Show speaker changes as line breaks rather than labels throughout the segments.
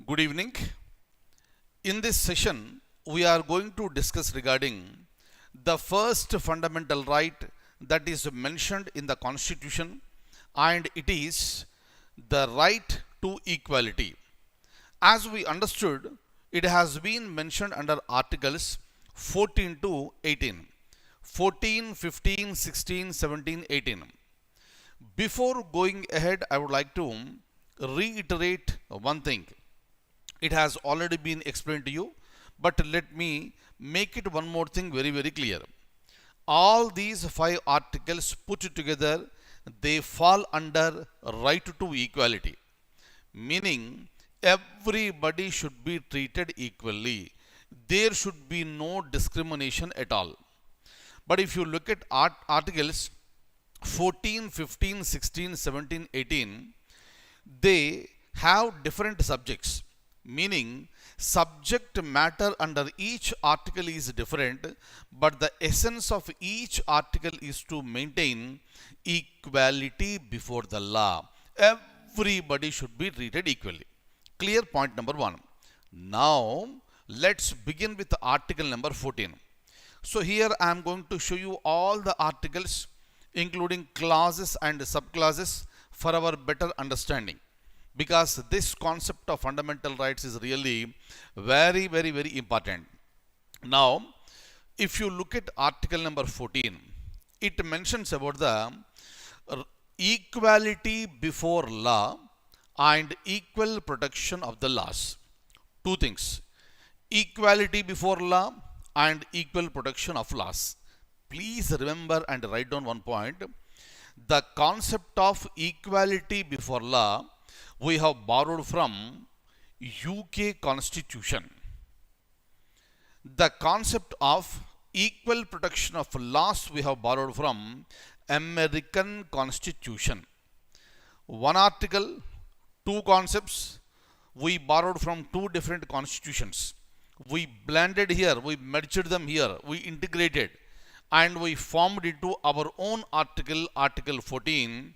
Good evening. In this session, we are going to discuss regarding the first fundamental right that is mentioned in the Constitution, and it is the right to equality. As we understood, it has been mentioned under Articles 14 to 18, 14, 15, 16, 17, 18. Before going ahead, I would like to reiterate one thing. It has already been explained to you, but let me make it one more thing very clear. All these five articles put together, they fall under right to equality, meaning everybody should be treated equally. There should be no discrimination at all. But if you look at articles 14, 15, 16, 17, 18, they have different subjects, meaning subject matter under each article is different, but the essence of each article is to maintain equality before the law. Everybody should be treated equally. Clear point number one. Now, let's begin with article number 14. So here I am going to show you all the articles, including clauses and subclauses, for our better understanding, because this concept of fundamental rights is really very important. Now, if you look at article number 14, it mentions about the equality before law and equal protection of the laws. Two things: equality before law and equal protection of laws. Please remember and write down one point. The concept of equality before law we have borrowed from UK Constitution. The concept of equal protection of laws we have borrowed from American Constitution. One article, two concepts, we borrowed from two different constitutions. We blended here, we merged them here, we integrated, and we formed into our own article, Article 14,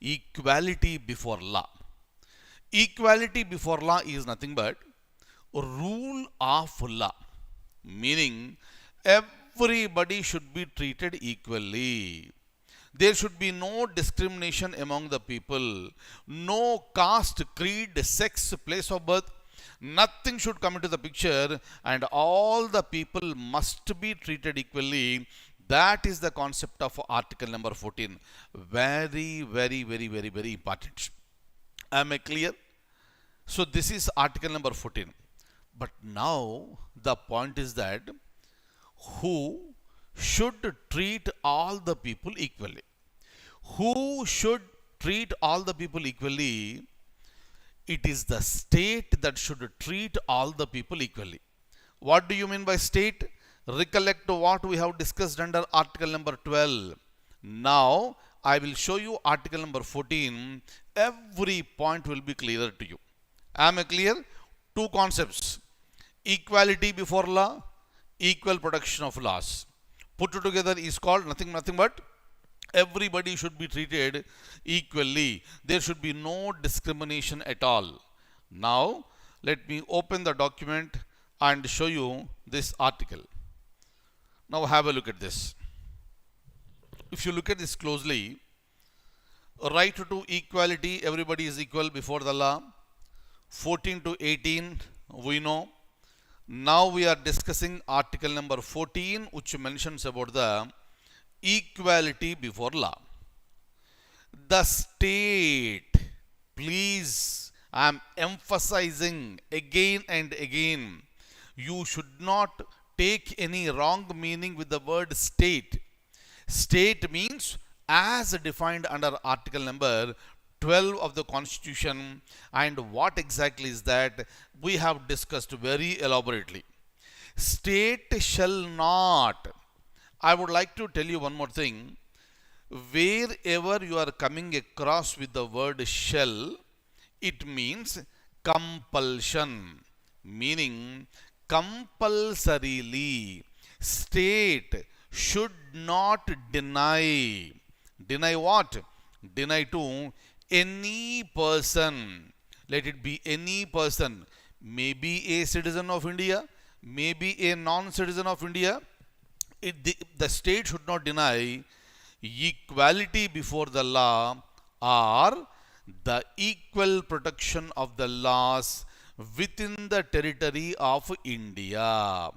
equality before law. Equality before law is nothing but rule of law, meaning everybody should be treated equally. There should be no discrimination among the people, no caste, creed, sex, place of birth. Nothing should come into the picture, and all the people must be treated equally. That is the concept of article number 14. Very important. Am I clear? So this is article number 14. But now the point is that who should treat all the people equally? Who should treat all the people equally? It is the state that should treat all the people equally. What do you mean by state? Recollect what we have discussed under article number 12. Now, I will show you article number 14. Every point will be clearer to you. Am I clear? Two concepts: equality before law, equal protection of laws. Put together is called nothing but everybody should be treated equally. There should be no discrimination at all. Now, let me open the document and show you this article. Now, have a look at this. If you look at this closely, right to equality, everybody is equal before the law. 14 to 18, we know. Now we are discussing article number 14, which mentions about the equality before law. The state, please, I am emphasizing again and again, you should not take any wrong meaning with the word state. State means as defined under article number 12 of the Constitution, and what exactly is that we have discussed very elaborately. State shall not. I would like to tell you one more thing. Wherever you are coming across with the word shall, it means compulsion, meaning compulsorily. State should not deny. Deny what? Deny to any person, let it be any person, may be a citizen of India, may be a non-citizen of India, the state should not deny equality before the law or the equal protection of the laws within the territory of India.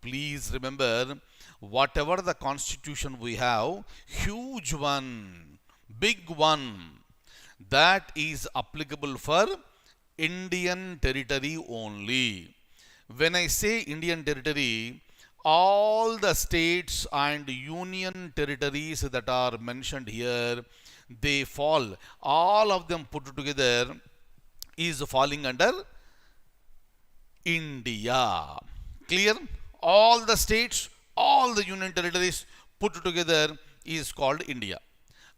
Please remember, whatever the constitution we have, huge one, big one, that is applicable for Indian territory only. When I say Indian territory, all the states and union territories that are mentioned here, they fall, all of them put together is falling under India. Clear? All the states, all the union territories put together is called India.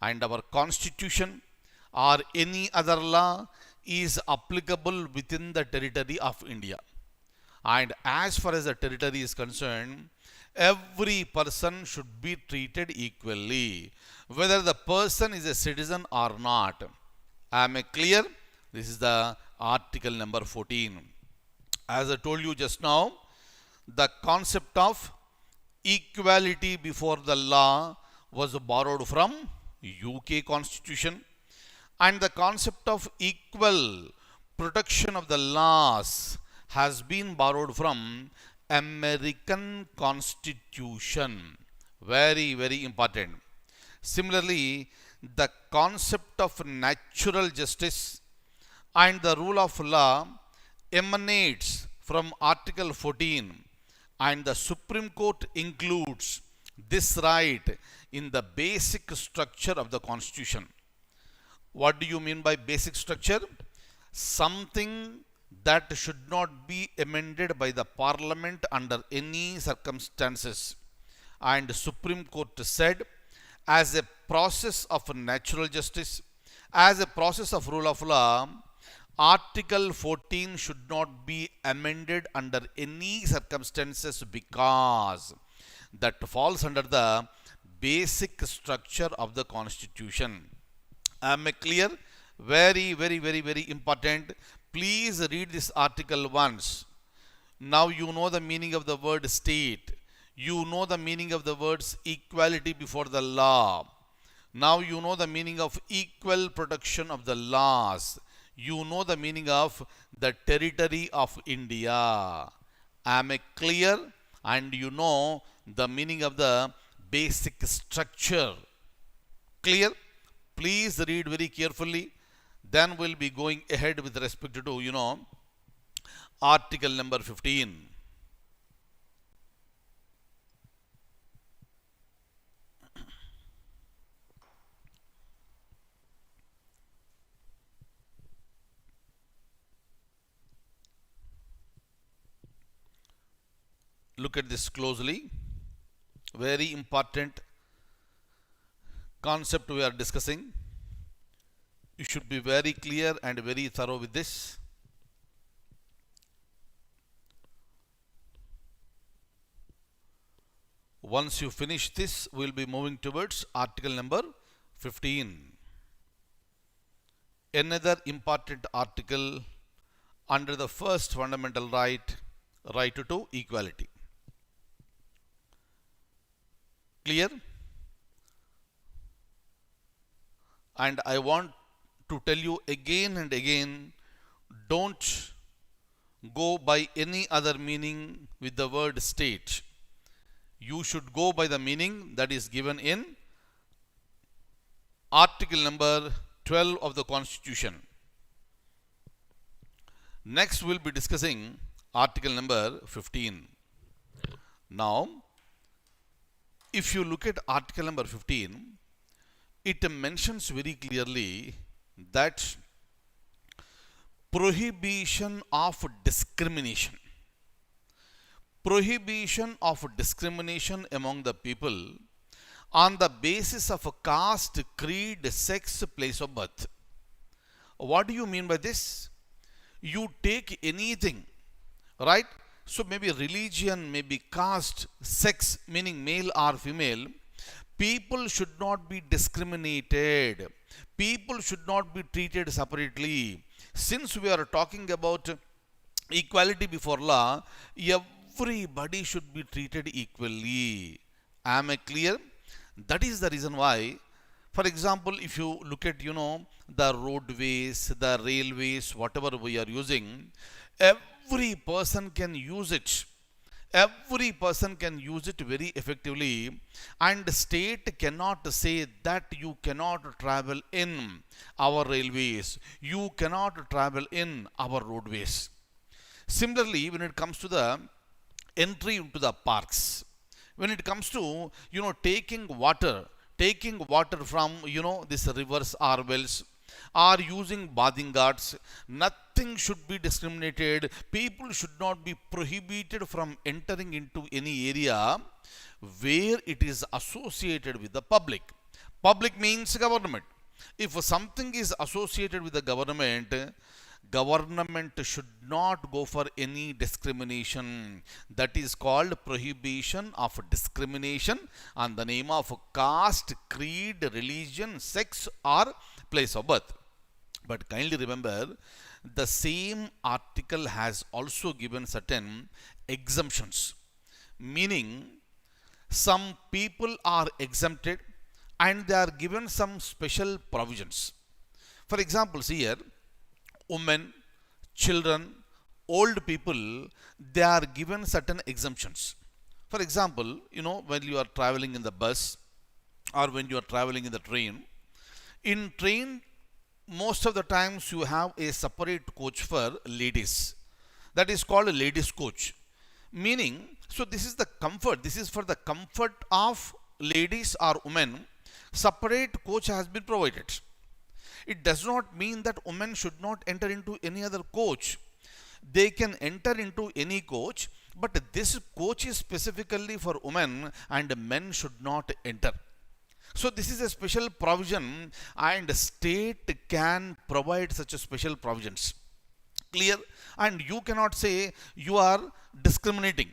And our constitution or any other law is applicable within the territory of India. And as far as the territory is concerned, every person should be treated equally, whether the person is a citizen or not. Am I clear? This is the article number 14. As I told you just now, the concept of equality before the law was borrowed from UK Constitution, and the concept of equal protection of the laws has been borrowed from American Constitution. Very, very important. Similarly, the concept of natural justice and the rule of law emanates from Article 14, and the Supreme Court includes this right in the basic structure of the Constitution. What do you mean by basic structure? Something that should not be amended by the Parliament under any circumstances. And Supreme Court said, as a process of natural justice, as a process of rule of law, Article 14 should not be amended under any circumstances because that falls under the basic structure of the Constitution. Am I clear? Very, very, very, very important. Please read this article once. Now you know the meaning of the word state. You know the meaning of the words equality before the law. Now you know the meaning of equal protection of the laws. You know the meaning of the territory of India. Am I clear? And you know the meaning of the basic structure. Clear? Please read very carefully. Then we'll be going ahead with respect to, article number 15. Look at this closely. Very important concept we are discussing. You should be very clear and very thorough with this. Once you finish this, we'll be moving towards article number 15. Another important article under the first fundamental right, right to equality. Clear? And I want to tell you again and again, don't go by any other meaning with the word state. You should go by the meaning that is given in article number 12 of the Constitution. Next we'll be discussing article number 15. Now, if you look at article number 15, it mentions very clearly that prohibition of discrimination. Prohibition of discrimination among the people on the basis of caste, creed, sex, place of birth. What do you mean by this? You take anything, right? So maybe religion, maybe caste, sex, meaning male or female. People should not be discriminated. People should not be treated separately. Since we are talking about equality before law, everybody should be treated equally. Am I clear? That is the reason why, for example, if you look at, the roadways, the railways, whatever we are using, every person can use it. Every person can use it very effectively, and state cannot say that you cannot travel in our railways, you cannot travel in our roadways. Similarly, when it comes to the entry into the parks, when it comes to taking water from these rivers or wells, or using bathing ghats, nothing should be discriminated. People should not be prohibited from entering into any area where it is associated with the public. Public means government. If something is associated with the government, government should not go for any discrimination. That is called prohibition of discrimination on the name of caste, creed, religion, sex, or place of birth. But kindly remember, the same article has also given certain exemptions, meaning some people are exempted and they are given some special provisions. For example, see here, women, children, old people, they are given certain exemptions. For example, when you are traveling in the bus or when you are traveling in the train, in train, most of the times you have a separate coach for ladies. That is called a ladies coach. Meaning, so this is the comfort. This is for the comfort of ladies or women. Separate coach has been provided. It does not mean that women should not enter into any other coach. They can enter into any coach, but this coach is specifically for women and men should not enter. So this is a special provision, and state can provide such a special provisions. Clear? And you cannot say you are discriminating.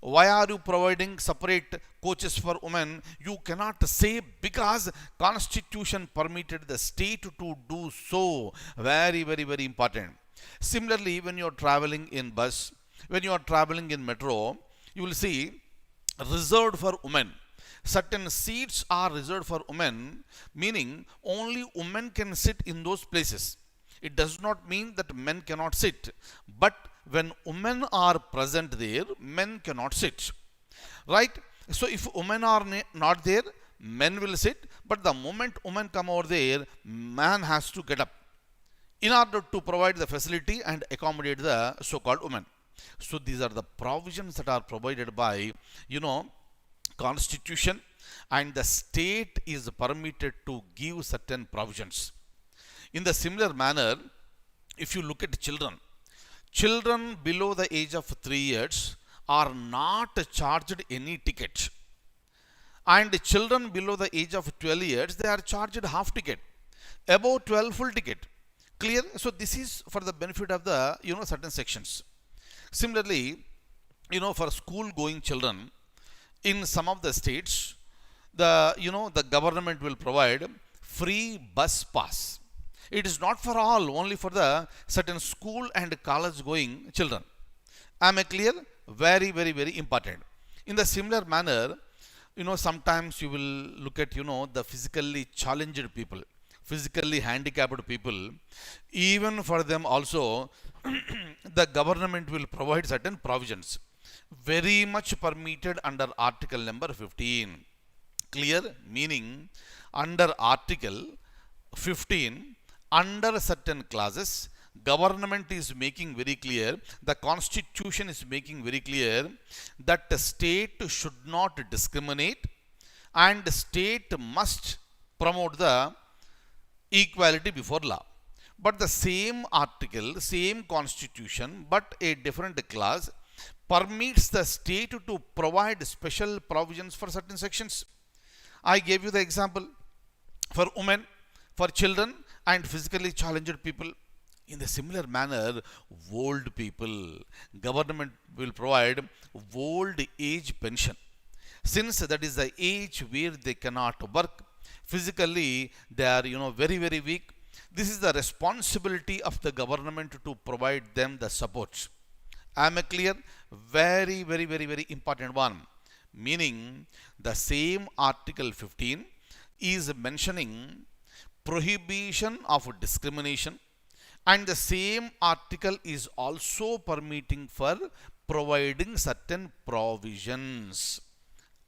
Why are you providing separate coaches for women? You cannot say, because constitution permitted the state to do so. Very, very, very important. Similarly, when you are traveling in bus, when you are traveling in metro, you will see reserved for women. Certain seats are reserved for women, meaning only women can sit in those places. It does not mean that men cannot sit, but when women are present there, men cannot sit. Right? So if women are not there, men will sit, but the moment women come over there, man has to get up in order to provide the facility and accommodate the so-called women. So these are the provisions that are provided by, constitution, and the state is permitted to give certain provisions. In the similar manner, if you look at children below the age of 3 years are not charged any ticket, and children below the age of 12 years, they are charged half ticket, above 12 full ticket. Clear? So this is for the benefit of the certain sections. Similarly, for school going children, in some of the states, the government will provide free bus pass. It is not for all, only for the certain school and college going children. Am I clear? Very, very, very important. In the similar manner, sometimes you will look at, the physically challenged people, physically handicapped people. Even for them also, the government will provide certain provisions. Very much permitted under article number 15. Clear? Meaning, under article 15, under certain clauses, government is making very clear, the constitution is making very clear that the state should not discriminate and state must promote the equality before law. But the same article, same constitution, but a different clause permits the state to provide special provisions for certain sections. I gave you the example for women, for children, and physically challenged people. In the similar manner, old people, government will provide old age pension. Since that is the age where they cannot work, physically they are very, very weak, This is the responsibility of the government to provide them the support. Am I clear? Very, very, very, very important one. Meaning the same Article 15 is mentioning prohibition of discrimination, and the same article is also permitting for providing certain provisions.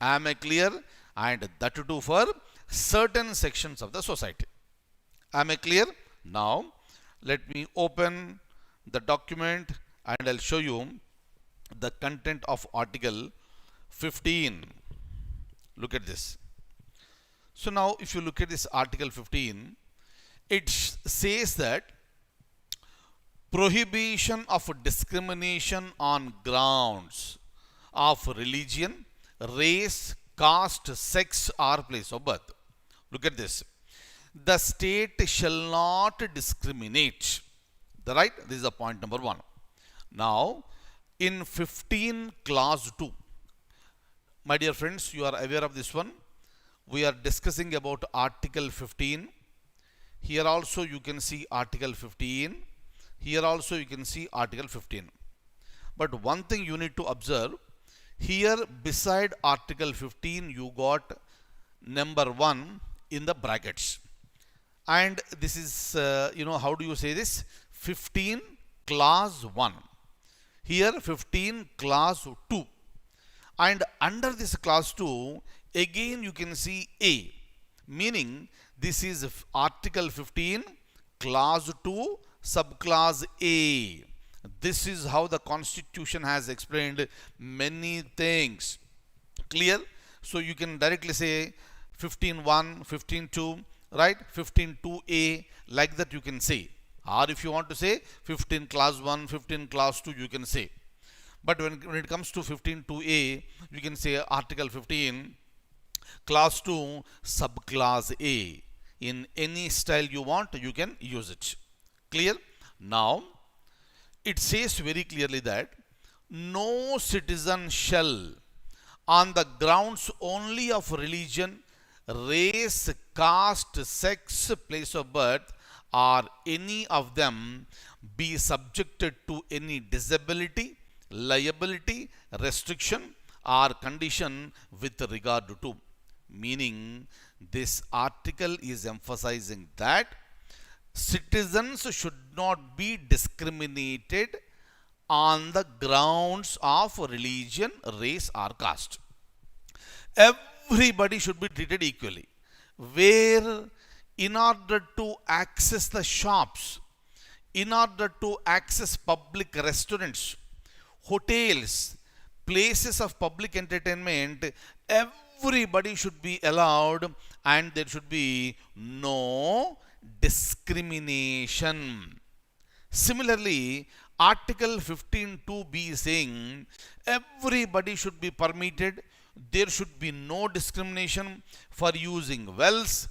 Am I clear? And that too for certain sections of the society. Am I clear? Now let me open the document and I'll show you the content of Article 15. Look at this. So now if you look at this Article 15, it says that prohibition of discrimination on grounds of religion, race, caste, sex or place of birth. Look at this. The state shall not discriminate. Right? This is the point number 1. Now in 15 clause 2, my dear friends, you are aware of this one. We are discussing about Article 15. Here also you can see Article 15. Here also you can see Article 15. But one thing you need to observe, here beside Article 15 you got number 1 in the brackets. And this is, how do you say this? 15 clause 1. Here 15 clause 2. And under this clause 2, again you can see A. Meaning this is Article 15 clause 2 subclause A. This is how the Constitution has explained many things. Clear? So you can directly say 15.1, 15.2, right? 15.2A, like that you can say. Or if you want to say 15 clause 1, 15 clause 2, you can say. But when it comes to 15.2A, you can say Article 15 clause 2 subclause A. In any style you want, you can use it. Clear? Now it says very clearly that no citizen shall, on the grounds only of religion, race, caste, sex, place of birth, or any of them, be subjected to any disability, liability, restriction, or condition with regard to. Meaning this article is emphasizing that citizens should not be discriminated on the grounds of religion, race or caste. Everybody should be treated equally. Where in order to access the shops, in order to access public restaurants, hotels, places of public entertainment, everybody should be allowed and there should be no discrimination. Similarly, Article 15.2b is saying everybody should be permitted. There should be no discrimination for using wells,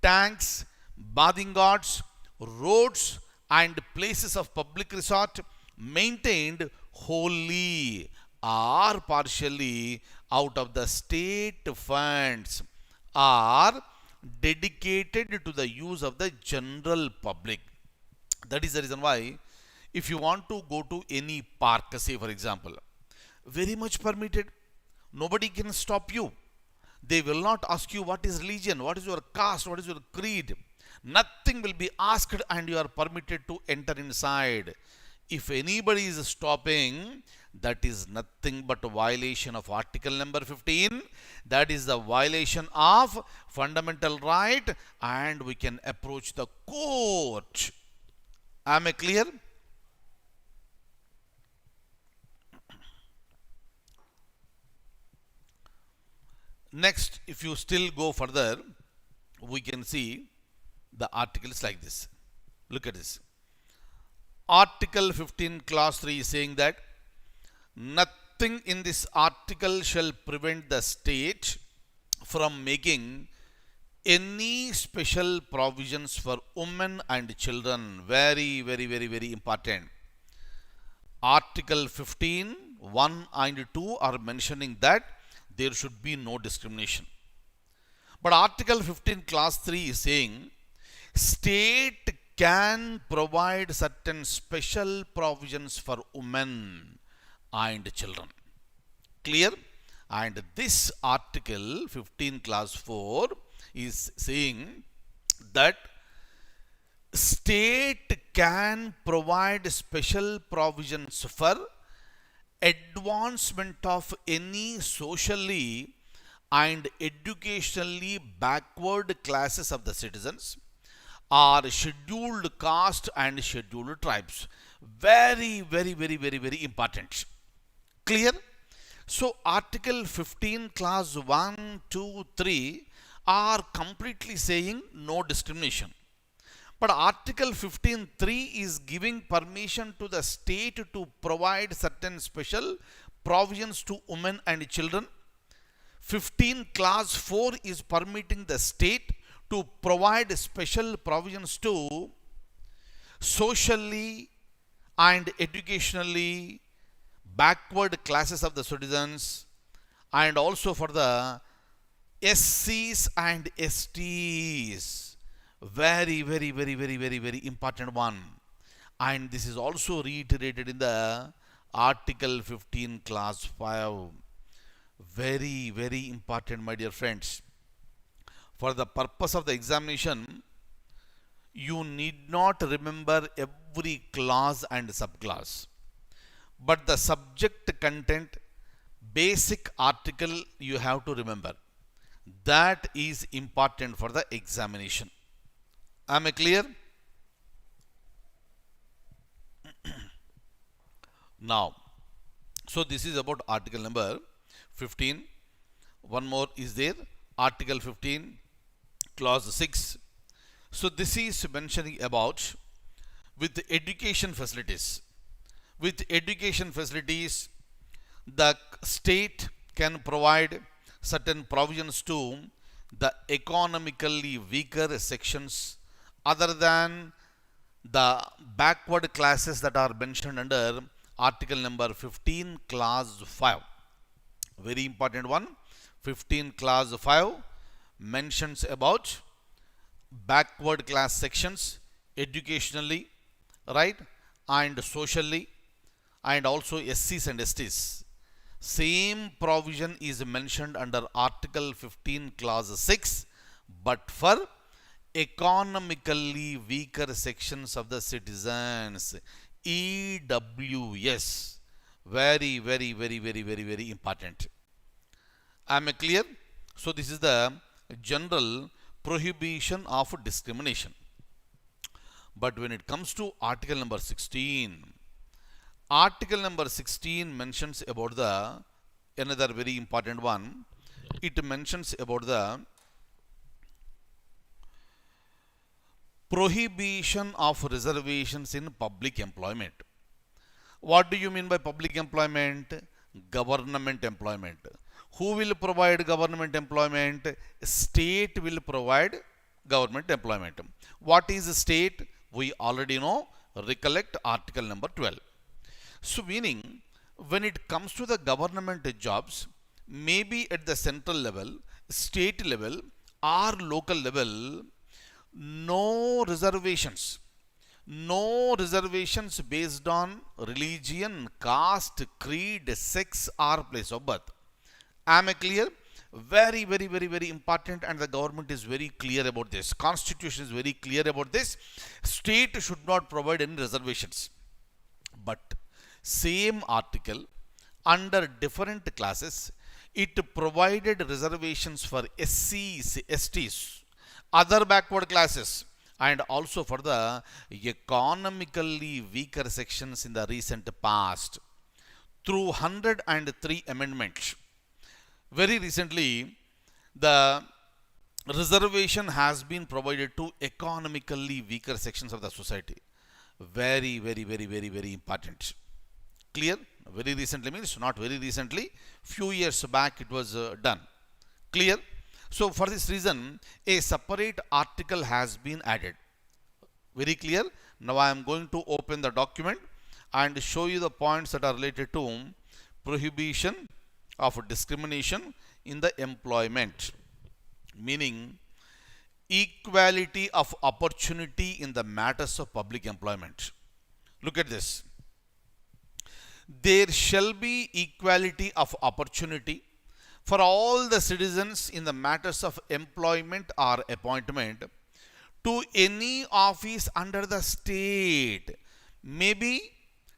tanks, bathing ghats, roads and places of public resort maintained wholly or partially out of the state funds or dedicated to the use of the general public. That is the reason why if you want to go to any park, say for example, very much permitted. Nobody can stop you. They will not ask you what is religion, what is your caste, what is your creed. Nothing will be asked and you are permitted to enter inside. If anybody is stopping, that is nothing but a violation of Article number 15. That is the violation of fundamental right and we can approach the court. Am I clear? Next, if you still go further, we can see the articles like this. Look at this. Article 15 clause 3 is saying that nothing in this article shall prevent the state from making any special provisions for women and children. Very, very, very, very important. Article 15, 1 and 2 are mentioning that there should be no discrimination. But Article 15 clause 3 is saying State can provide certain special provisions for women and children. Clear? And this article 15 clause 4 is saying that state can provide special provisions for advancement of any socially and educationally backward classes of the citizens or scheduled caste and scheduled tribes. Very important. Clear? So article 15 clause 1, 2, 3 are completely saying no discrimination. But article 15.3 is giving permission to the state to provide certain special provisions to women and children. 15 clause 4 is permitting the state to provide special provisions to socially and educationally backward classes of the citizens and also for the SCs and STs. Very important one. And this is also reiterated in the article 15 clause 5. Very important, my dear friends. For the purpose of the examination, you need not remember every clause and subclause, but the subject content, basic article you have to remember. That is important for the examination. Am I clear? Now, so this is about article number 15. One more is there, article 15 clause 6. So this is mentioning about with education facilities. With education facilities, the state can provide certain provisions to the economically weaker sections other than the backward classes that are mentioned under article number 15 clause 5. Very important one. 15 clause 5 mentions about backward class sections educationally, right, and socially, and also SCs and STs. Same provision is mentioned under article 15 clause 6, but for economically weaker sections of the citizens, EWS. Very important. Am I clear? So this is the general prohibition of discrimination. But when it comes to article number 16, article number 16 mentions about the another very important one. It mentions about the prohibition of reservations in public employment. What do you mean by public employment? Government employment. Who will provide government employment? State will provide government employment. What is state? We already know. Recollect article number 12. So meaning, when it comes to the government jobs, maybe at the central level, state level or local level, no reservations. No reservations based on religion, caste, creed, sex or place of birth. Am I clear? Very important, and the government is very clear about this. Constitution is very clear about this. State should not provide any reservations. But same article under different classes, it provided reservations for SCs, STs, other backward classes, and also for the economically weaker sections in the recent past through 103 amendments. Very recently, the reservation has been provided to economically weaker sections of the society. Very important. Clear? Very recently means not very recently, few years back it was done. Clear? So for this reason, a separate article has been added. Very clear? Now I am going to open the document and show you the points that are related to prohibition of discrimination in the employment. Meaning, equality of opportunity in the matters of public employment. Look at this. There shall be equality of opportunity for all the citizens in the matters of employment or appointment to any office under the state, maybe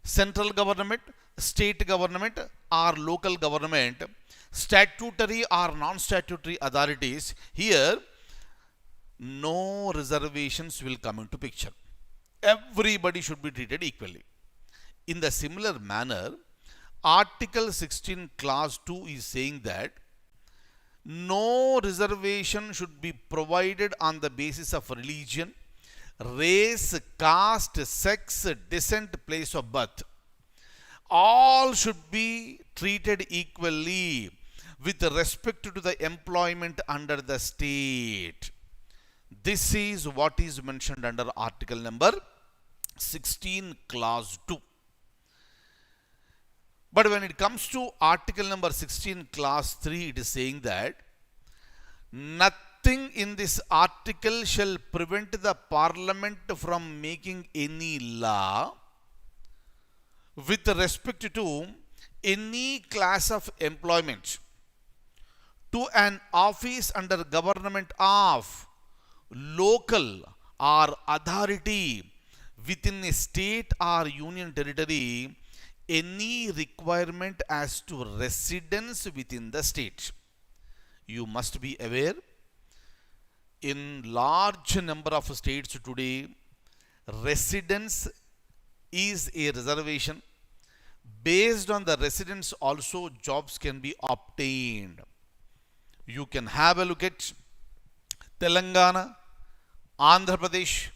central government, state government, or local government, statutory or non-statutory authorities. Here, no reservations will come into picture. Everybody should be treated equally. In the similar manner, Article 16 Clause 2 is saying that no reservation should be provided on the basis of religion, race, caste, sex, descent, place of birth. All should be treated equally with respect to the employment under the state. This is what is mentioned under Article number 16 Clause 2. But when it comes to Article number 16 Clause 3, it is saying that nothing in this article shall prevent the Parliament from making any law with respect to any class of employment to an office under government of local or authority within a state or union territory, any requirement as to residence within the state. You must be aware, in large number of states today, residence is a reservation. Based on the residence also, jobs can be obtained. You can have a look at Telangana, Andhra Pradesh,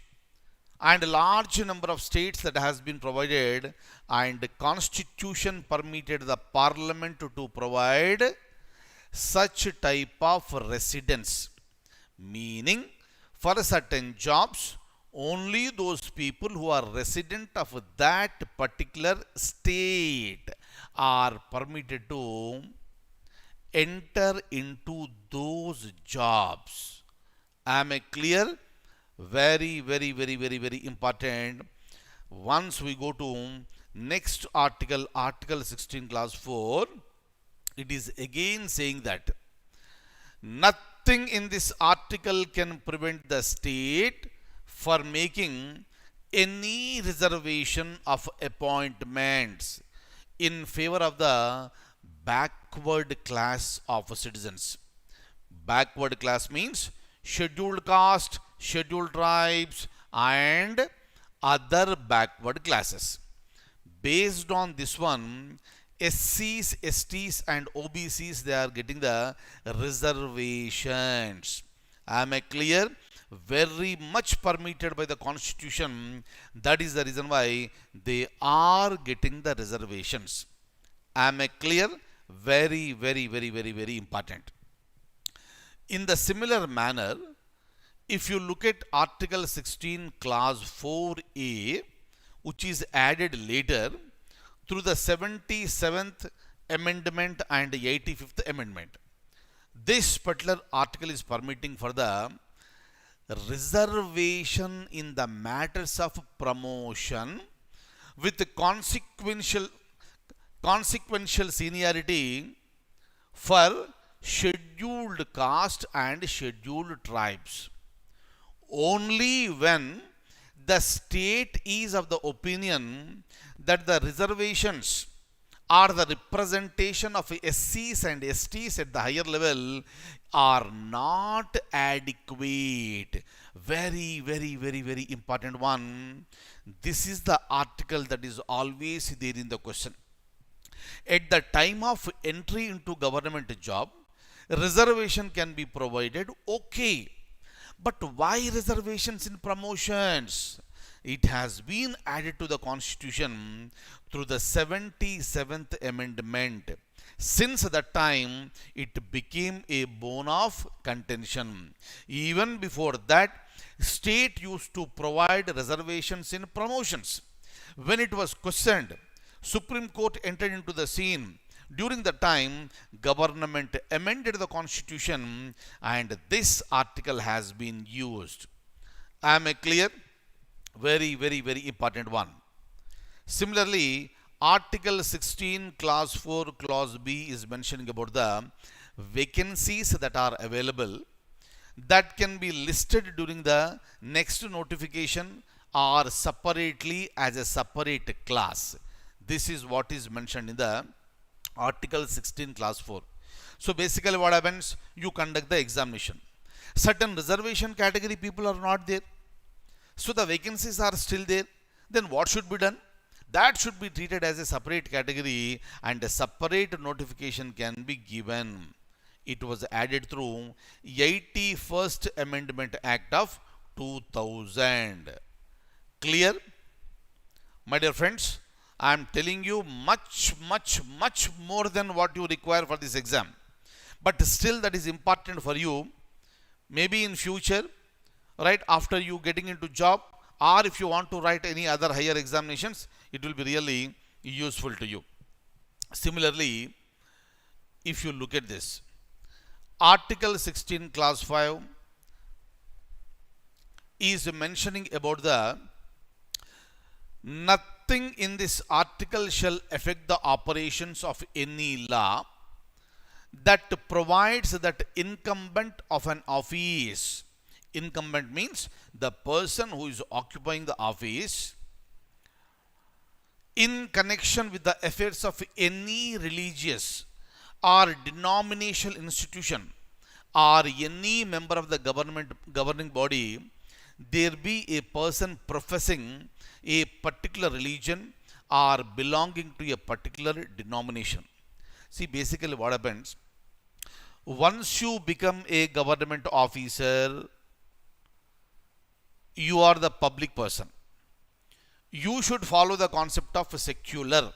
and a large number of states that has been provided, and the constitution permitted the parliament to provide such type of residence, meaning for certain jobs only those people who are resident of that particular state are permitted to enter into those jobs. Am I clear? Very, very, very, very, very important. Once we go to next article, Article 16 Clause 4, it is again saying that nothing in this article can prevent the state for making any reservation of appointments in favor of the backward class of citizens. Backward class means scheduled caste, scheduled tribes, and other backward classes. Based on this one, SCs, STs, and OBCs, they are getting the reservations. Am I clear? Very much permitted by the constitution. That is the reason why they are getting the reservations. Am I clear? Very, very, very, very, very important. In the similar manner, if you look at Article 16 Clause 4A, which is added later through the 77th Amendment and 85th Amendment, this particular article is permitting for the reservation in the matters of promotion with consequential seniority for scheduled caste and scheduled tribes, only when the state is of the opinion that the reservations or the representation of SCs and STs at the higher level are not adequate. Very, very, very, very important one. This is the article that is always there in the question. At the time of entry into government job, reservation can be provided, okay. But why reservations in promotions? It has been added to the constitution through the 77th Amendment. Since that time, it became a bone of contention. Even before that, state used to provide reservations in promotions. When it was questioned, Supreme Court entered into the scene During the time, government amended the constitution and this article has been used. Am I clear? Very, very, very important one. Similarly, Article 16, Clause 4, Clause B is mentioning about the vacancies that are available that can be listed during the next notification or separately as a separate class. This is what is mentioned in the Article 16, Clause 4. So basically what happens? You conduct the examination. Certain reservation category people are not there. So the vacancies are still there. Then what should be done? That should be treated as a separate category and a separate notification can be given. It was added through 81st Amendment Act of 2000. Clear? My dear friends, I am telling you much more than what you require for this exam. But still that is important for you. Maybe in future, right after you getting into job, or if you want to write any other higher examinations, it will be really useful to you. Similarly, if you look at this, Article 16, Clause 5 is mentioning about the nothing in this article shall affect the operations of any law that provides that incumbent of an office. Incumbent means the person who is occupying the office in connection with the affairs of any religious or denominational institution or any member of the governing body, there be a person professing a particular religion or belonging to a particular denomination. See, basically what happens, once you become a government officer, you are the public person. You should follow the concept of secular.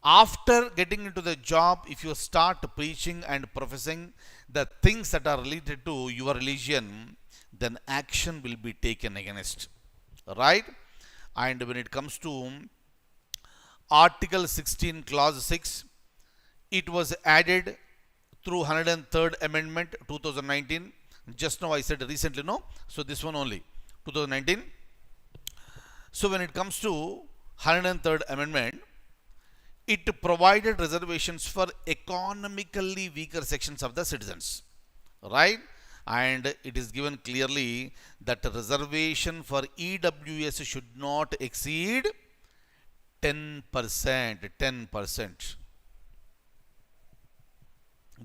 After getting into the job, if you start preaching and professing the things that are related to your religion, then action will be taken against. Right? And when it comes to Article 16, Clause 6, it was added through 103rd Amendment 2019. Just now I said recently, no? So this one only, 2019. So when it comes to 103rd Amendment, it provided reservations for economically weaker sections of the citizens. Right? And it is given clearly that the reservation for EWS should not exceed 10%. 10%.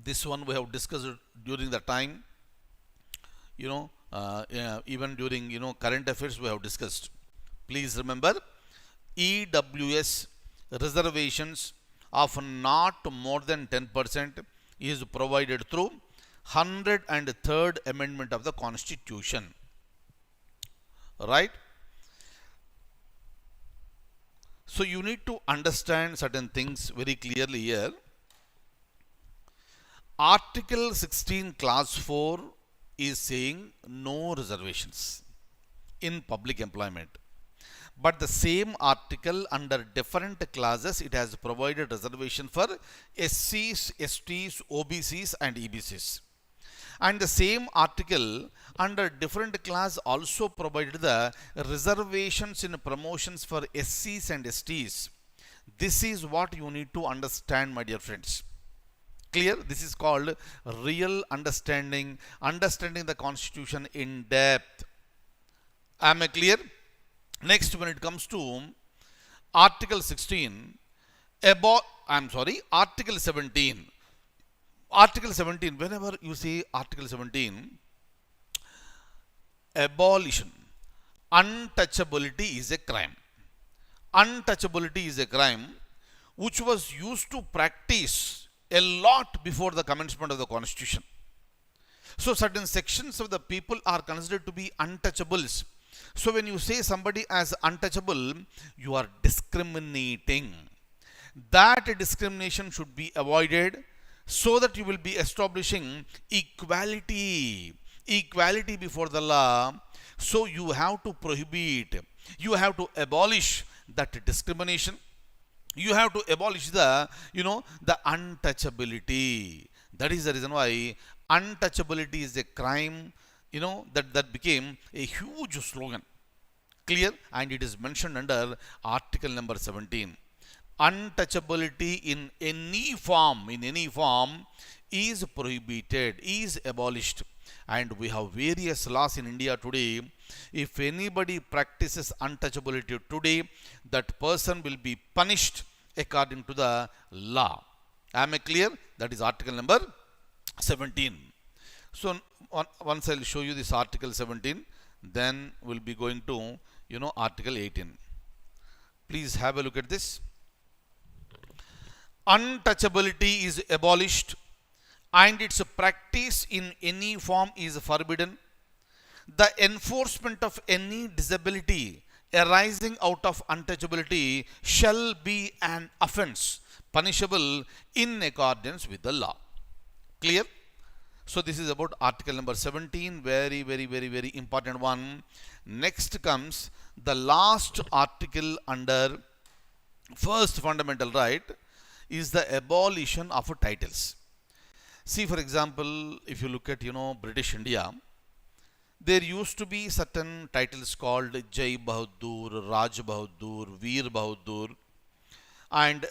This one we have discussed during the time, even during, current affairs we have discussed. Please remember, EWS reservations of not more than 10% is provided through 103rd Amendment of the Constitution. Right? So you need to understand certain things very clearly here. Article 16, Clause 4 is saying no reservations in public employment. But the same article under different clauses, it has provided reservation for SCs, STs, OBCs and EBCs. And the same article under different clause also provided the reservations in promotions for SCs and STs. This is what you need to understand, my dear friends. Clear? This is called real understanding, understanding the Constitution in depth. Am I clear? Next, when it comes to Article 16, Article 17. Article 17, whenever you see Article 17, abolition, untouchability is a crime. Untouchability is a crime which was used to practice a lot before the commencement of the Constitution. So certain sections of the people are considered to be untouchables. So when you say somebody as untouchable, you are discriminating. That discrimination should be avoided so that you will be establishing equality before the law. So you have to prohibit, you have to abolish that discrimination. You have to abolish the untouchability. That is the reason why untouchability is a crime, that became a huge slogan. Clear? And it is mentioned under article number 17. Untouchability in any form is prohibited, is abolished. And we have various laws in India today. If anybody practices untouchability today, that person will be punished according to the law. Am I clear? That is article number 17. So once I'll show you this article 17, then we'll be going to article 18. Please have a look at this. Untouchability is abolished and its practice in any form is forbidden. The enforcement of any disability arising out of untouchability shall be an offense punishable in accordance with the law. Clear? So this is about article number 17, very, very, very, very important one. Next comes the last article under first fundamental right is the abolition of titles. See, for example, if you look at British India, there used to be certain titles called Jai Bahadur, Raj Bahadur, Veer Bahadur, and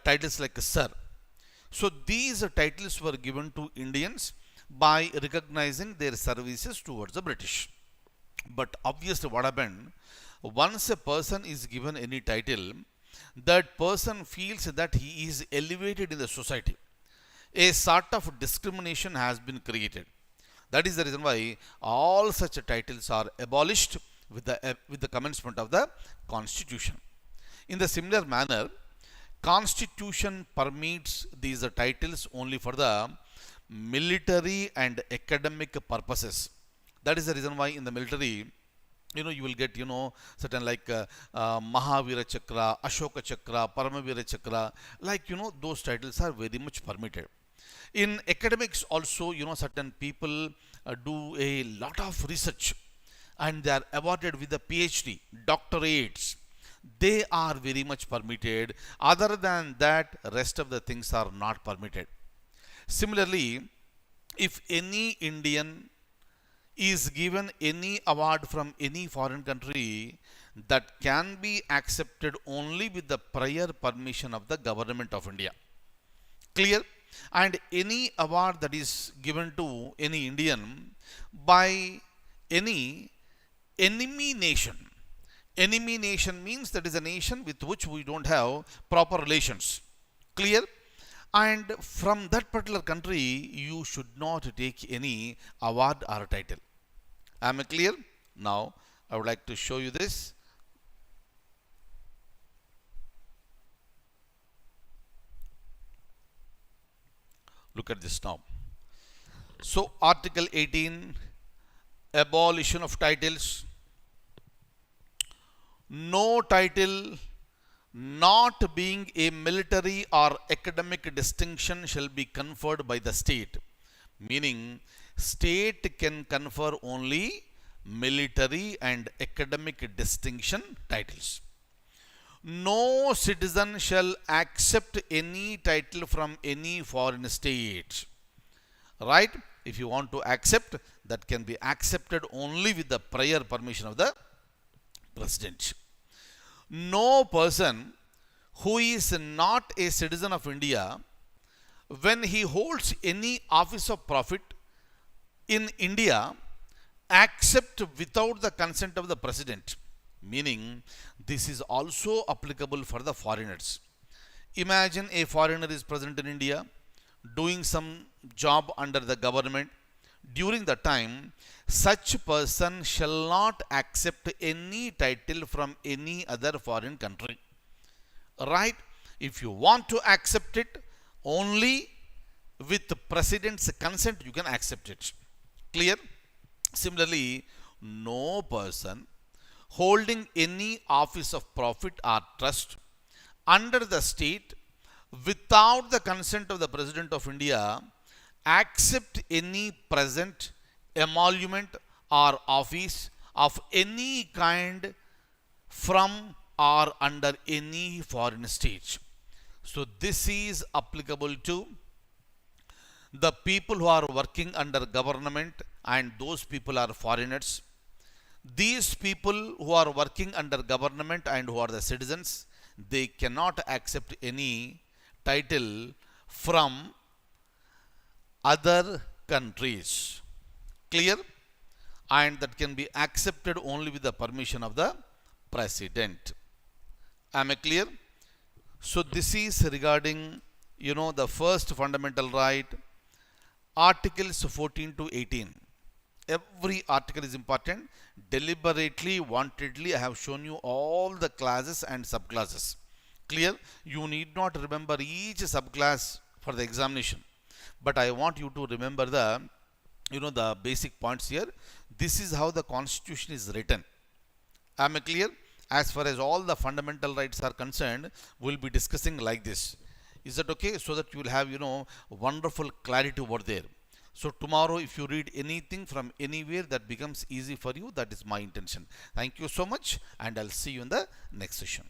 titles like Sir. So these titles were given to Indians by recognizing their services towards the British. But obviously what happened, once a person is given any title, that person feels that he is elevated in the society. A sort of discrimination has been created. That is the reason why all such titles are abolished with the commencement of the Constitution. In the similar manner, Constitution permits these titles only for the military and academic purposes. That is the reason why in the military, you will get, certain like Mahavira Chakra, Ashoka Chakra, Paramavira Chakra, like, those titles are very much permitted. In academics also, certain people do a lot of research and they are awarded with a PhD, doctorates. They are very much permitted. Other than that, rest of the things are not permitted. Similarly, if any Indian is given any award from any foreign country, that can be accepted only with the prior permission of the government of India. Clear? And any award that is given to any Indian by any enemy nation. Enemy nation means that is a nation with which we don't have proper relations. Clear? And from that particular country, you should not take any award or title. Am I clear? Now, I would like to show you this. Look at this now. So, Article 18, abolition of titles. No title not being a military or academic distinction shall be conferred by the state. Meaning, state can confer only military and academic distinction titles. No citizen shall accept any title from any foreign state. Right? If you want to accept, that can be accepted only with the prior permission of the president. No person who is not a citizen of India, when he holds any office of profit in India, accept without the consent of the president. Meaning, this is also applicable for the foreigners. Imagine a foreigner is present in India, doing some job under the government. During the time, such person shall not accept any title from any other foreign country. Right? If you want to accept it, only with the president's consent you can accept it. Clear? Similarly, no person holding any office of profit or trust under the state without the consent of the President of India accept any present, emolument or office of any kind from or under any foreign state. So this is applicable to the people who are working under government, and those people are foreigners. These people who are working under government and who are the citizens, they cannot accept any title from other countries. Clear? And that can be accepted only with the permission of the president. Am I clear? So this is regarding, the first fundamental right, articles 14 to 18. Every article is important. Deliberately, wantedly, I have shown you all the classes and subclasses. Clear? You need not remember each subclass for the examination, but I want you to remember the basic points here. This is how the constitution is written. Am I clear? As far as all the fundamental rights are concerned, we'll be discussing like this. Is that okay? So that you will have, wonderful clarity over there. So tomorrow, if you read anything from anywhere, that becomes easy for you. That is my intention. Thank you so much, and I'll see you in the next session.